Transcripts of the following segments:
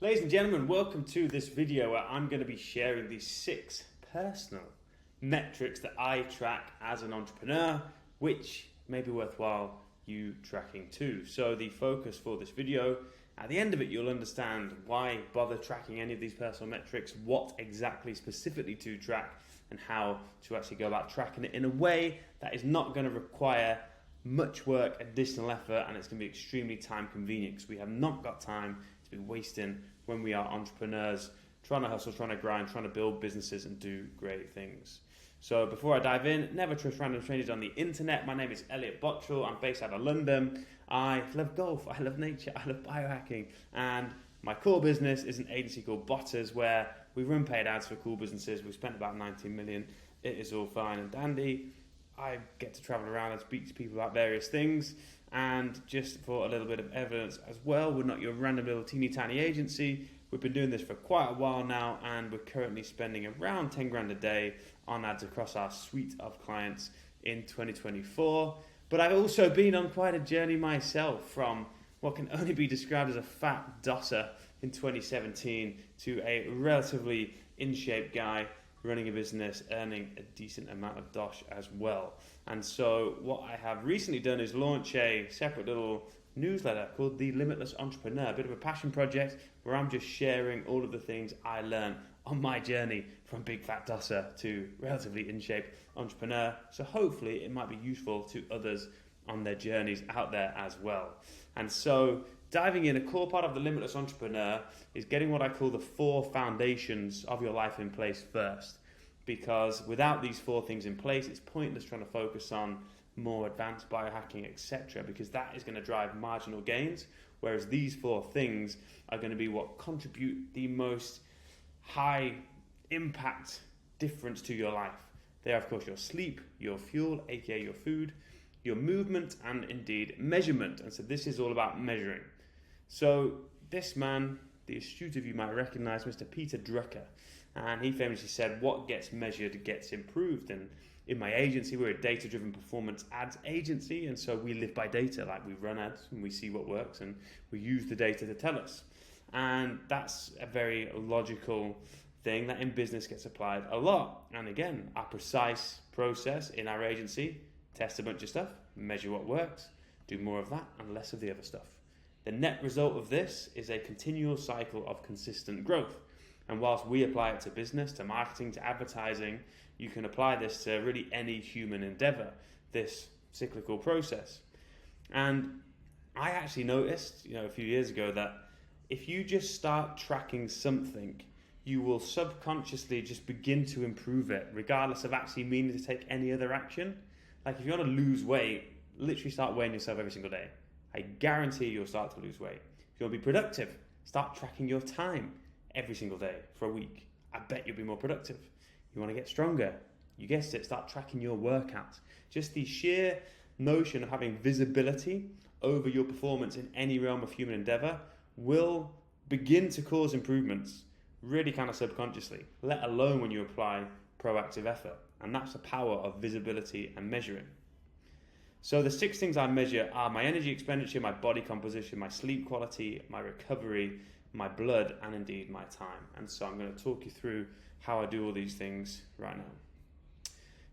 Ladies and gentlemen, welcome to this video where I'm going to be sharing the 6 personal metrics that I track as an entrepreneur, which may be worthwhile you tracking too. So the focus for this video, at the end of it, you'll understand why bother tracking any of these personal metrics, what exactly specifically to track, and how to actually go about tracking it in a way that is not going to require much work, additional effort, and it's going to be extremely time convenient because we have not got time to be wasting when we are entrepreneurs, trying to hustle, trying to grind, trying to build businesses and do great things. So before I dive in, never trust random strangers on the internet. My name is Elliot Bottrell. I'm based out of London. I love golf, I love nature, I love biohacking, and my core business is an agency called Botters where we run paid ads for cool businesses. We've spent about 19 million. It is all fine and dandy. I get to travel around and speak to people about various things, and just for a little bit of evidence as well, we're not your random little teeny tiny agency. We've been doing this for quite a while now, and we're currently spending around 10 grand a day on ads across our suite of clients in 2024. But I've also been on quite a journey myself, from what can only be described as a fat dosser in 2017 to a relatively in shape guy running a business, earning a decent amount of dosh as well. And so what I have recently done is launch a separate little newsletter called The Limitless Entrepreneur, a bit of a passion project where I'm just sharing all of the things I learned on my journey from big fat dosser to relatively in shape entrepreneur. So hopefully it might be useful to others on their journeys out there as well. And so diving in, a core part of the Limitless Entrepreneur is getting what I call the 4 foundations of your life in place first. Because without these 4 things in place, it's pointless trying to focus on more advanced biohacking, etc., because that is going to drive marginal gains, whereas these 4 things are going to be what contribute the most high impact difference to your life. They are, of course, your sleep, your fuel, aka your food, your movement, and indeed measurement. And so this is all about measuring. So this man, the astute of you might recognize, Mr. Peter Drucker, and he famously said, what gets measured gets improved. And in my agency, we're a data-driven performance ads agency, and so we live by data. Like, we run ads and we see what works, and we use the data to tell us. And that's a very logical thing that in business gets applied a lot. And again, our precise process in our agency: test a bunch of stuff, measure what works, do more of that and less of the other stuff. The net result of this is a continual cycle of consistent growth. And whilst we apply it to business, to marketing, to advertising, you can apply this to really any human endeavor, this cyclical process. And I actually noticed, a few years ago, that if you just start tracking something, you will subconsciously just begin to improve it, regardless of actually meaning to take any other action. Like, if you want to lose weight, literally start weighing yourself every single day. I guarantee you'll start to lose weight. If you want to be productive, start tracking your time every single day for a week. I bet you'll be more productive. You want to get stronger, you guessed it, start tracking your workouts. Just the sheer notion of having visibility over your performance in any realm of human endeavor will begin to cause improvements really kind of subconsciously, let alone when you apply proactive effort. And that's the power of visibility and measuring. So the 6 things I measure are my energy expenditure, my body composition, my sleep quality, my recovery, my blood, and indeed my time. And so I'm going to talk you through how I do all these things right now.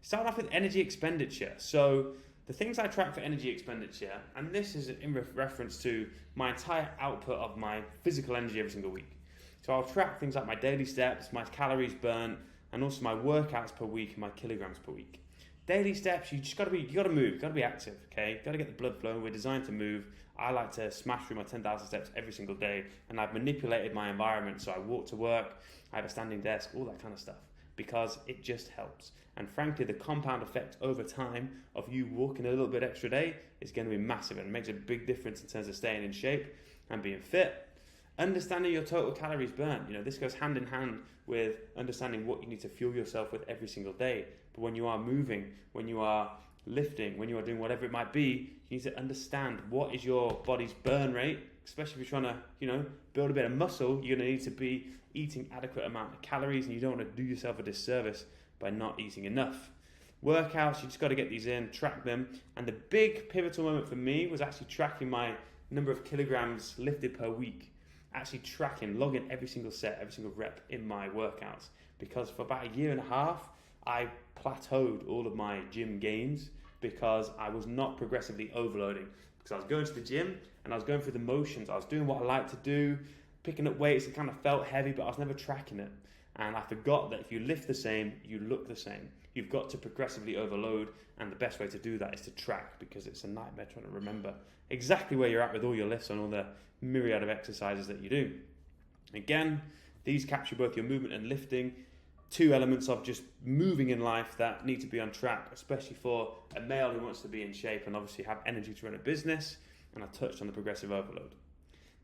Start off with energy expenditure. So the things I track for energy expenditure, and this is in reference to my entire output of my physical energy every single week. So I'll track things like my daily steps, my calories burnt, and also my workouts per week and my kilograms per week. Daily steps, you got to move, you got to be active, okay? Got to get the blood flowing. We're designed to move. I like to smash through my 10,000 steps every single day, and I've manipulated my environment. So I walk to work, I have a standing desk, all that kind of stuff, because it just helps. And frankly, the compound effect over time of you walking a little bit extra day is going to be massive, and it makes a big difference in terms of staying in shape and being fit. Understanding your total calories burnt, this goes hand in hand with understanding what you need to fuel yourself with every single day. But when you are moving, when you are lifting, when you are doing whatever it might be, you need to understand what is your body's burn rate, especially if you're trying to, build a bit of muscle. You're going to need to be eating adequate amount of calories, and you don't want to do yourself a disservice by not eating enough. Workouts, you just got to get these in, track them. And the big pivotal moment for me was actually tracking my number of kilograms lifted per week. actually tracking, logging every single set, every single rep in my workouts, because for about a year and a half, I plateaued all of my gym gains because I was not progressively overloading. Because I was going to the gym and I was going through the motions, I was doing what I like to do, picking up weights, it kind of felt heavy, but I was never tracking it. And I forgot that if you lift the same, you look the same. You've got to progressively overload, and the best way to do that is to track, because it's a nightmare trying to remember exactly where you're at with all your lifts and all the myriad of exercises that you do. Again, these capture both your movement and lifting, two elements of just moving in life that need to be on track, especially for a male who wants to be in shape and obviously have energy to run a business. And I touched on the progressive overload.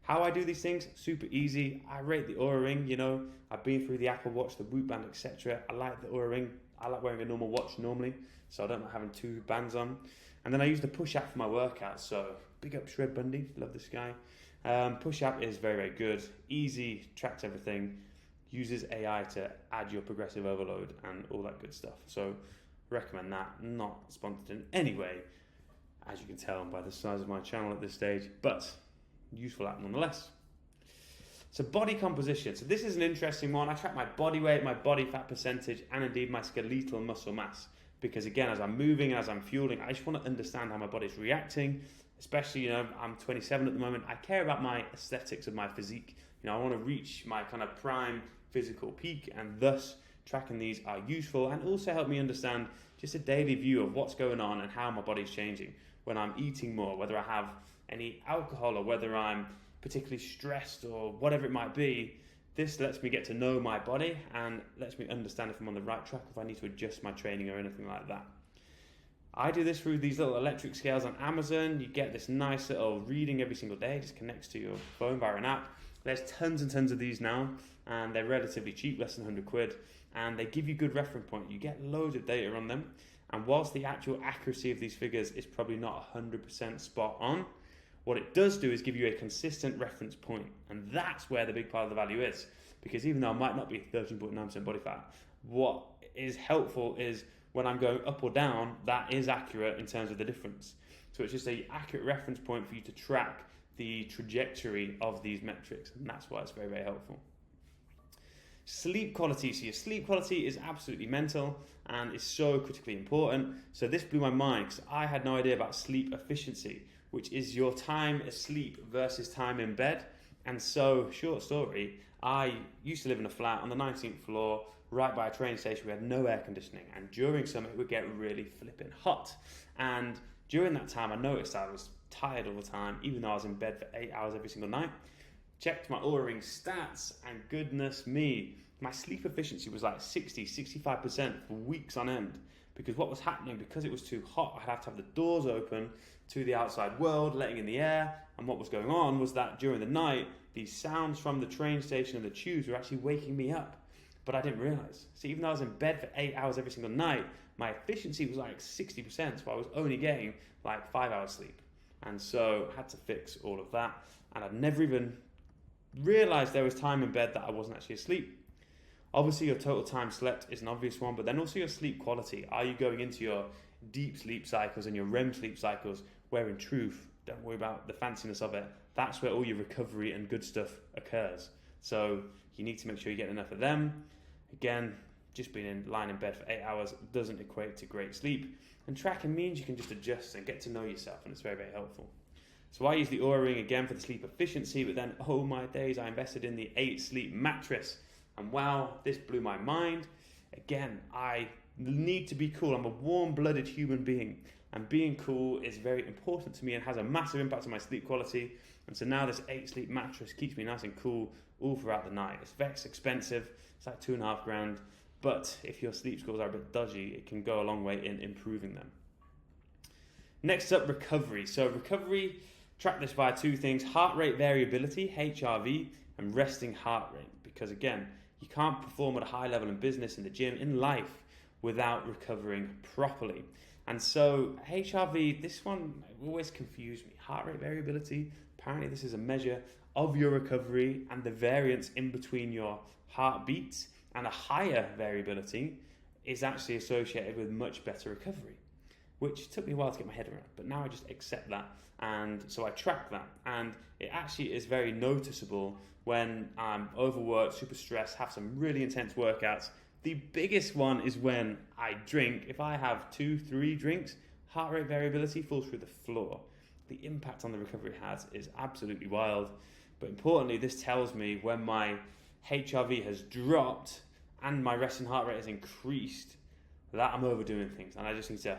How I do these things, super easy. I rate the Oura Ring, I've been through the Apple Watch, the Whoop Band, etc. I like the Oura Ring. I like wearing a normal watch normally, so I don't like having two bands on. And then I use the Push app for my workouts, so big up Shred Bundy, love this guy. Push app is very, very good, easy, tracks everything, uses AI to add your progressive overload and all that good stuff. So recommend that, not sponsored in any way, as you can tell by the size of my channel at this stage, but useful app nonetheless. So body composition. So this is an interesting one. I track my body weight, my body fat percentage, and indeed my skeletal muscle mass. Because again, as I'm moving, as I'm fueling, I just want to understand how my body's reacting. Especially, I'm 27 at the moment. I care about my aesthetics of my physique. I want to reach my kind of prime physical peak, and thus tracking these are useful and also help me understand just a daily view of what's going on and how my body's changing. When I'm eating more, whether I have any alcohol or whether I'm particularly stressed or whatever it might be, this lets me get to know my body and lets me understand if I'm on the right track, if I need to adjust my training or anything like that. I do this through these little electric scales on Amazon. You get this nice little reading every single day, it just connects to your phone via an app. There's tons and tons of these now, and they're relatively cheap, less than 100 quid, and they give you good reference point. You get loads of data on them, and whilst the actual accuracy of these figures is probably not 100% spot on, what it does do is give you a consistent reference point, and that's where the big part of the value is. Because even though I might not be 13.9% body fat, what is helpful is when I'm going up or down, that is accurate in terms of the difference. So it's just an accurate reference point for you to track the trajectory of these metrics, and that's why it's very, very helpful. Sleep quality. So your sleep quality is absolutely mental and is so critically important. So this blew my mind because I had no idea about sleep efficiency, which is your time asleep versus time in bed. And so, short story, I used to live in a flat on the 19th floor, right by a train station. We had no air conditioning, and during summer it would get really flipping hot. And during that time I noticed I was tired all the time, even though I was in bed for 8 hours every single night. Checked my Oura Ring stats, and goodness me, my sleep efficiency was like 60-65% for weeks on end. Because what was happening, because it was too hot, I'd have to have the doors open to the outside world, letting in the air. And what was going on was that during the night, these sounds from the train station and the tubes were actually waking me up. But I didn't realize. So even though I was in bed for 8 hours every single night, my efficiency was like 60%, so I was only getting like 5 hours sleep. And so I had to fix all of that. And I'd never even realized there was time in bed that I wasn't actually asleep. Obviously, your total time slept is an obvious one, but then also your sleep quality. Are you going into your deep sleep cycles and your REM sleep cycles, where in truth, don't worry about the fanciness of it, that's where all your recovery and good stuff occurs. So you need to make sure you get enough of them. Again, just being lying in bed for 8 hours doesn't equate to great sleep. And tracking means you can just adjust and get to know yourself, and it's very, very helpful. So I use the Oura Ring again for the sleep efficiency, but then, oh my days, I invested in the 8 Sleep mattress. And wow, this blew my mind. Again, I need to be cool. I'm a warm-blooded human being, and being cool is very important to me and has a massive impact on my sleep quality. And so now this 8 Sleep mattress keeps me nice and cool all throughout the night. It's very expensive. It's like $2,500. But if your sleep scores are a bit dodgy, it can go a long way in improving them. Next up, recovery. So recovery, track this via 2 things: heart rate variability, HRV, and resting heart rate. Because again, you can't perform at a high level in business, in the gym, in life, without recovering properly. And so HRV, this one always confused me. Heart rate variability, apparently this is a measure of your recovery and the variance in between your heartbeats, and a higher variability is actually associated with much better recovery, which took me a while to get my head around, but now I just accept that And so I track that, and it actually is very noticeable when I'm overworked, super stressed, have some really intense workouts. The biggest one is when I drink. If I have 2-3 drinks, heart rate variability falls through the floor. The impact on the recovery it has is absolutely wild. But importantly, this tells me when my HRV has dropped and my resting heart rate has increased, that I'm overdoing things, and I just need to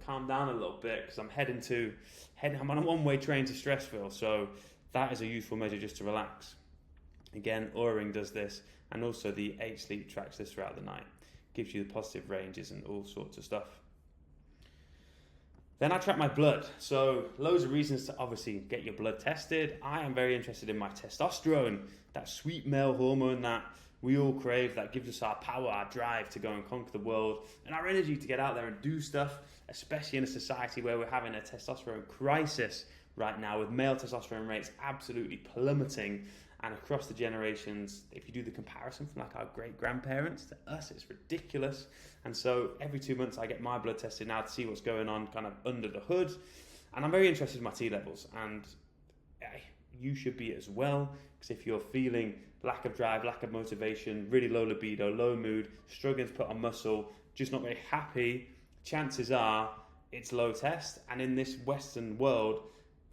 calm down a little bit, because I'm on a one-way train to Stressville. So that is a useful measure just to relax. Again, Oura Ring does this, and also the H-Sleep tracks this throughout the night, gives you the positive ranges and all sorts of stuff. Then I track my blood. So loads of reasons to obviously get your blood tested. I am very interested in my testosterone, that sweet male hormone that we all crave, that gives us our power, our drive to go and conquer the world, and our energy to get out there and do stuff, especially in a society where we're having a testosterone crisis right now, with male testosterone rates absolutely plummeting. And across the generations, if you do the comparison from like our great-grandparents to us, it's ridiculous. And so every 2 months I get my blood tested now to see what's going on kind of under the hood. And I'm very interested in my T levels, and you should be as well, because if you're feeling lack of drive, lack of motivation, really low libido, low mood, struggling to put on muscle, just not very happy, chances are it's low test. And in this Western world,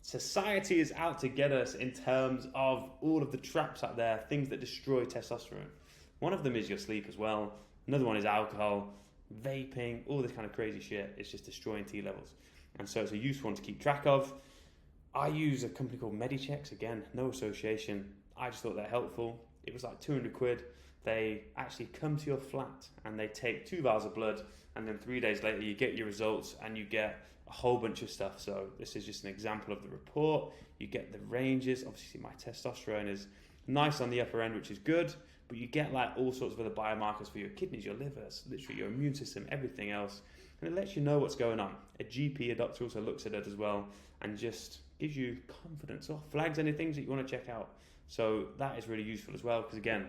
society is out to get us in terms of all of the traps out there, things that destroy testosterone. One of them is your sleep as well. Another one is alcohol, vaping, all this kind of crazy shit. It's just destroying T levels. And so it's a useful one to keep track of. I use a company called Medichecks, again, no association. I just thought they're helpful. It was like 200 quid. They actually come to your flat and they take 2 vials of blood, and then 3 days later you get your results and you get a whole bunch of stuff. So this is just an example of the report. You get the ranges. Obviously my testosterone is nice on the upper end, which is good, but you get like all sorts of other biomarkers for your kidneys, your livers, literally your immune system, everything else. And it lets you know what's going on. A GP, a doctor, also looks at it as well and just gives you confidence or flags any things that you want to check out. So that is really useful as well, because again,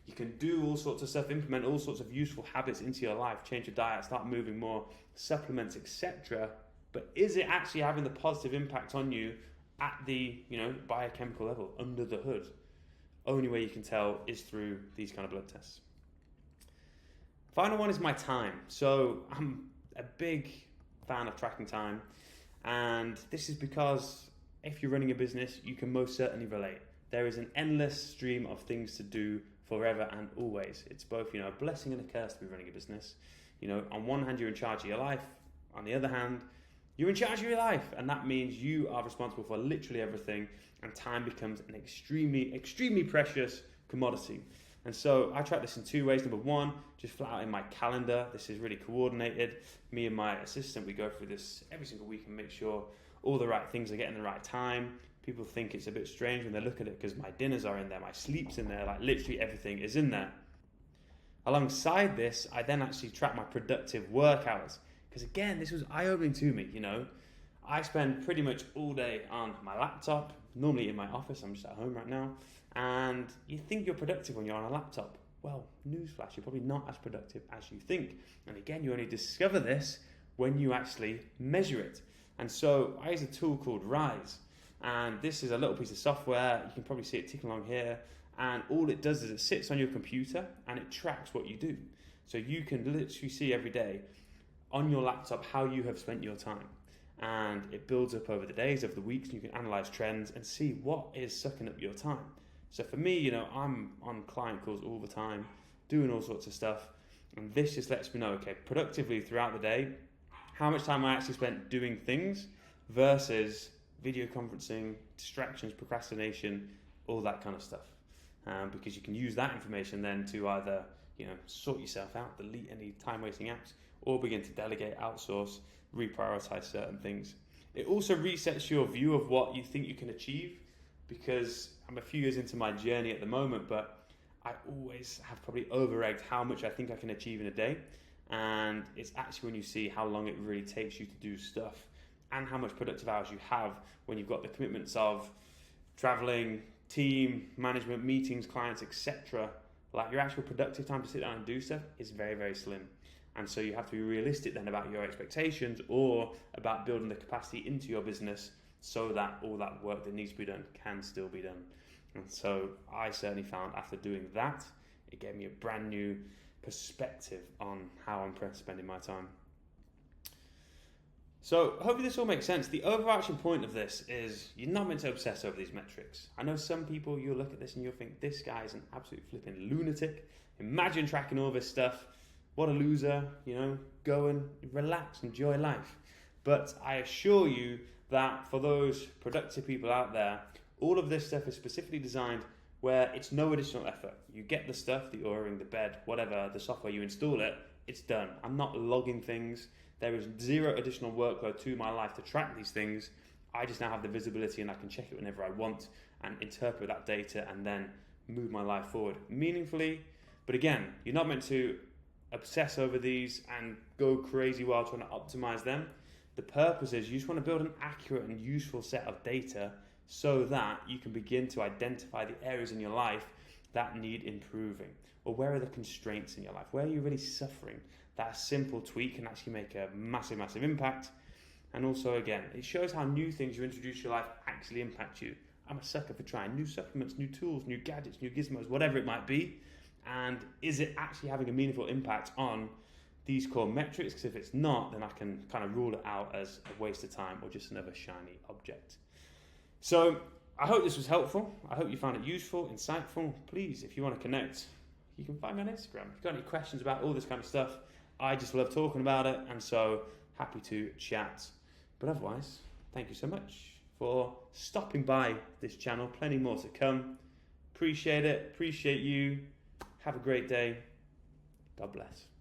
you can do all sorts of stuff, implement all sorts of useful habits into your life, change your diet, start moving more, supplements, etc. But is it actually having the positive impact on you at the biochemical level, under the hood? Only way you can tell is through these kind of blood tests. Final one is my time. So I'm a big fan of tracking time, and this is because if you're running a business, you can most certainly relate. There is an endless stream of things to do forever and always. It's both, a blessing and a curse to be running a business. On one hand, you're in charge of your life. On the other hand, you're in charge of your life, and that means you are responsible for literally everything, and time becomes an extremely, extremely precious commodity. And so I track this in 2 ways. Number one, just flat out in my calendar. This is really coordinated. Me and my assistant, we go through this every single week and make sure all the right things are getting the right time. People think it's a bit strange when they look at it, because my dinners are in there, my sleep's in there, like literally everything is in there. Alongside this, I then actually track my productive work hours, because again, this was eye-opening to me. I spend pretty much all day on my laptop, normally in my office. I'm just at home right now, and you think you're productive when you're on a laptop. Well, newsflash, you're probably not as productive as you think. And again, you only discover this when you actually measure it. And so I use a tool called Rise, and this is a little piece of software. You can probably see it ticking along here, and all it does is it sits on your computer and it tracks what you do. So you can literally see every day on your laptop how you have spent your time, and it builds up over the days, over the weeks, and you can analyze trends and see what is sucking up your time. So for me, I'm on client calls all the time, doing all sorts of stuff, and this just lets me know, okay, productively throughout the day, how much time I actually spent doing things versus video conferencing, distractions, procrastination, all that kind of stuff. Because you can use that information then to either sort yourself out, delete any time-wasting apps, or begin to delegate, outsource, reprioritize certain things. It also resets your view of what you think you can achieve, because I'm a few years into my journey at the moment, but I always have probably over-egged how much I think I can achieve in a day. And it's actually when you see how long it really takes you to do stuff, and how much productive hours you have when you've got the commitments of traveling, team, management, meetings, clients, etc. Like your actual productive time to sit down and do stuff is very, very slim. And so you have to be realistic then about your expectations, or about building the capacity into your business so that all that work that needs to be done can still be done. And so I certainly found after doing that, it gave me a brand new perspective on how I'm spending my time. So hopefully this all makes sense. The overarching point of this is you're not meant to obsess over these metrics. I know some people, you'll look at this and you'll think, this guy's an absolute flipping lunatic. Imagine tracking all this stuff. What a loser, go and relax, enjoy life. But I assure you that for those productive people out there, all of this stuff is specifically designed where it's no additional effort. You get the stuff, the Oura-ring, the bed, whatever, the software, you install it, it's done. I'm not logging things. There is zero additional workload to my life to track these things. I just now have the visibility and I can check it whenever I want and interpret that data and then move my life forward meaningfully. But again, you're not meant to obsess over these and go crazy while trying to optimize them. The purpose is you just want to build an accurate and useful set of data so that you can begin to identify the areas in your life that need improving, or where are the constraints in your life, where are you really suffering. That simple tweak can actually make a massive, massive impact. And also, again, it shows how new things you introduce to your life actually impact you. I'm a sucker for trying new supplements, new tools, new gadgets, new gizmos, whatever it might be. And is it actually having a meaningful impact on these core metrics? Because if it's not, then I can kind of rule it out as a waste of time or just another shiny object. So I hope this was helpful. I hope you found it useful, insightful. Please, if you want to connect, you can find me on Instagram. If you've got any questions about all this kind of stuff, I just love talking about it, and so happy to chat. But otherwise, thank you so much for stopping by this channel. Plenty more to come. Appreciate it. Appreciate you. Have a great day. God bless.